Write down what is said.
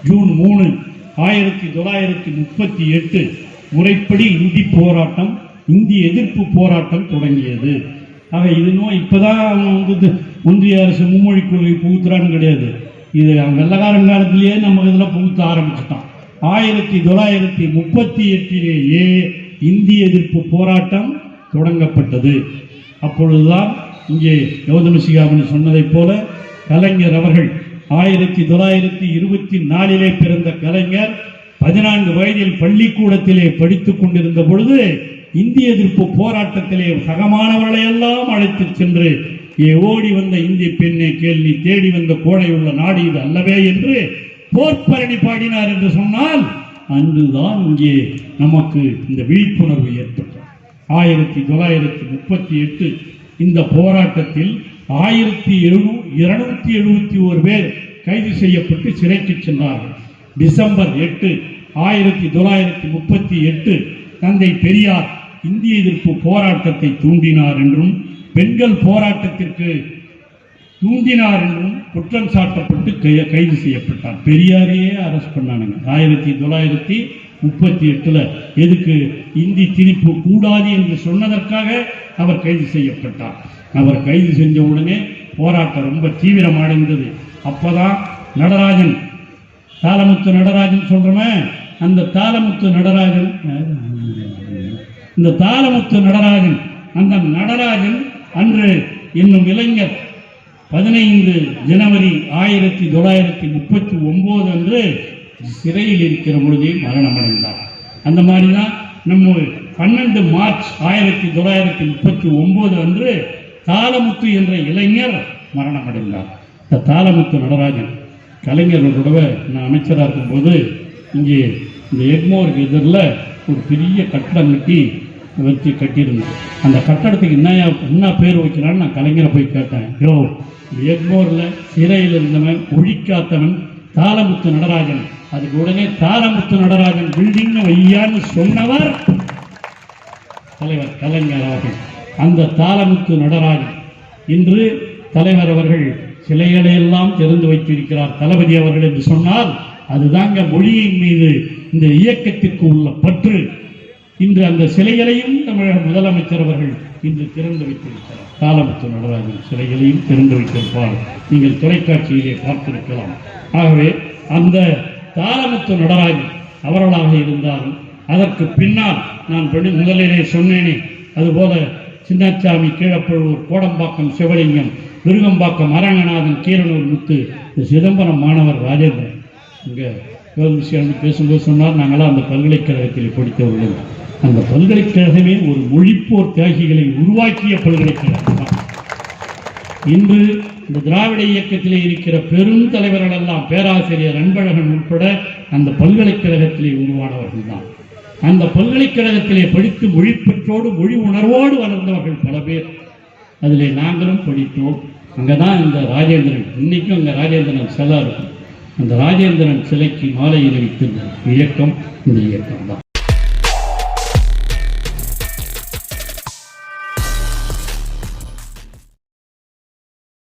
June 3, 1938 முறைப்படி இந்தி போராட்டம், இந்தி எதிர்ப்பு போராட்டம் தொடங்கியது. ஆக இது இப்போதான் அவங்க ஒன்றிய அரசு மும்மொழி கொள்கை புகுத்துறான்னு கிடையாது. இது வெள்ளக்காரன் காலத்திலேயே நம்ம இதில் புகுத்த ஆரம்பிச்சிட்டோம். 1938 இந்தி எதிர்ப்பு போராட்டம் தொடங்கப்பட்டது. அப்பொழுதுதான் இங்கே கௌதம சிகாமணி சொன்னதைப் போல கலைஞர் அவர்கள் 1924 பிறந்த கலைஞர் 14 வயதில் பள்ளிக்கூடத்திலே படித்துக் கொண்டிருந்த பொழுது இந்திய எதிர்ப்பு போராட்டத்திலே சகமானவர்களை எல்லாம் அழைத்து சென்று ஓடி வந்த இந்திய பெண்ணை கேள்வி தேடி வந்த கோடை உள்ள நாடு இது அல்லவே என்று போர்ப்பரணி பாடினார் என்று சொன்னால் அன்றுதான் இங்கே நமக்கு இந்த விழிப்புணர்வு ஏற்பட்டது. 1938 இந்த போராட்டத்தில் 1271 பேர் கைது செய்யப்பட்டு சிறைக்கு சென்றார்கள். டிசம்பர் 8, 1938 தந்தை பெரியார் இந்திய எதிர்ப்பு போராட்டத்தை தூண்டினார் என்றும் பெண்கள் போராட்டத்திற்கு தூண்டினார் என்றும் குற்றம் சாட்டப்பட்டு கைது செய்யப்பட்டார். பெரியாரையே அரெஸ்ட் பண்ணானுங்க 1938 எதுக்கு இந்தி திணிப்பு கூடாது என்று சொன்னதற்காக அவர் கைது செய்யப்பட்டார். அவர் கைது செஞ்ச உடனே போராட்டம் ரொம்ப தீவிரமடைந்தது. அப்பதான் நடராஜன், தாளமுத்து நடராஜன் சொல்றமே, அந்த தாளமுத்து நடராஜன், இந்த தாளமுத்து நடராஜன், அந்த நடராஜன் அன்று என்னும் இளைஞர் 15 ஜனவரி 1939 அன்று சிறையில் இருக்கிற பொழுதே மரணமடைந்தார். அந்த மாதிரிதான் நம்ம 12 மார்ச் 1939 அன்று தாளமுத்து என்ற இளைஞர் மரணமடைந்தார். இந்த தாளமுத்து நடராஜன் கலைஞர்களோட நான் அமைச்சராக இருக்கும்போது இங்கே இந்த எக்மோருக்கு எதிரில் ஒரு பெரிய கட்டடம் வச்சு கட்டியிருந்தேன். அந்த கட்டடத்துக்கு என்ன பேர் வைக்கிறான்னு நான் கலைஞரை போய் கேட்டேன். எக்மோரில் சிறையில் இருந்தவன் ஒழிக்காத்தவன் தாளமுத்து நடராஜன், அதுக்கு உடனே தாளமுத்து நடராஜன் பில்டிங் வையான்னு சொன்னவர் தலைவர் கலைஞர் அவர்கள். அந்த தாளமுத்து நடராஜன் இன்று தலைவர் அவர்கள் சிலைகளை எல்லாம் திறந்து வைத்திருக்கிறார் தளபதி அவர்கள் என்று சொன்னால் அதுதாங்க மொழியின் மீது இந்த இயக்கத்திற்கு உள்ள பற்று. இன்று அந்த சிலைகளையும் தமிழக முதலமைச்சர் அவர்கள் இன்று திறந்து வைத்திருக்கிறார். தாளமுத்து நடராஜன் சிலைகளையும் திறந்து வைத்திருப்பார், நீங்கள் தொலைக்காட்சியிலே பார்த்திருக்கலாம். ஆகவே அந்த தாளமுத்து நடராஜன் அவர்களாக இருந்தாலும் அதற்கு பின்னால் நான் முதலிலே சொன்னேனே, அதுபோல சின்னச்சாமி, கீழப்பழுவூர், கோடம்பாக்கம் சிவலிங்கம், விருகம்பாக்கம் அரங்கநாதன், கீரனூர் முத்து, சிதம்பரம் மாணவர் ராஜேந்திரன் இங்கே பேசும்போது சொன்னார், நாங்களாம் அந்த பல்கலைக்கழகத்தில் படித்தவர்கள். அந்த பல்கலைக்கழகமே ஒரு மொழிப்போர் தியாகிகளை உருவாக்கிய பல்கலைக்கழகம். இன்று இந்த திராவிட இயக்கத்திலே இருக்கிற பெரும் தலைவர்கள் எல்லாம் பேராசிரியர் அன்பழகன் உட்பட அந்த பல்கலைக்கழகத்திலே உருவானவர்கள் தான். அந்த பல்கலைக்கழகத்திலே படித்து மொழிப்பற்றோடு மொழி உணர்வோடு வளர்ந்தவர்கள் பல பேர். அதிலே நாங்களும் படித்தோம். அங்கதான் இந்த ராஜேந்திரன், இன்னைக்கும் அங்கே ராஜேந்திரன் சிலை இருக்கும். அந்த ராஜேந்திரன் சிலைக்கு மாலை அணிவித்திருந்த இயக்கம் இந்த இயக்கம் தான்.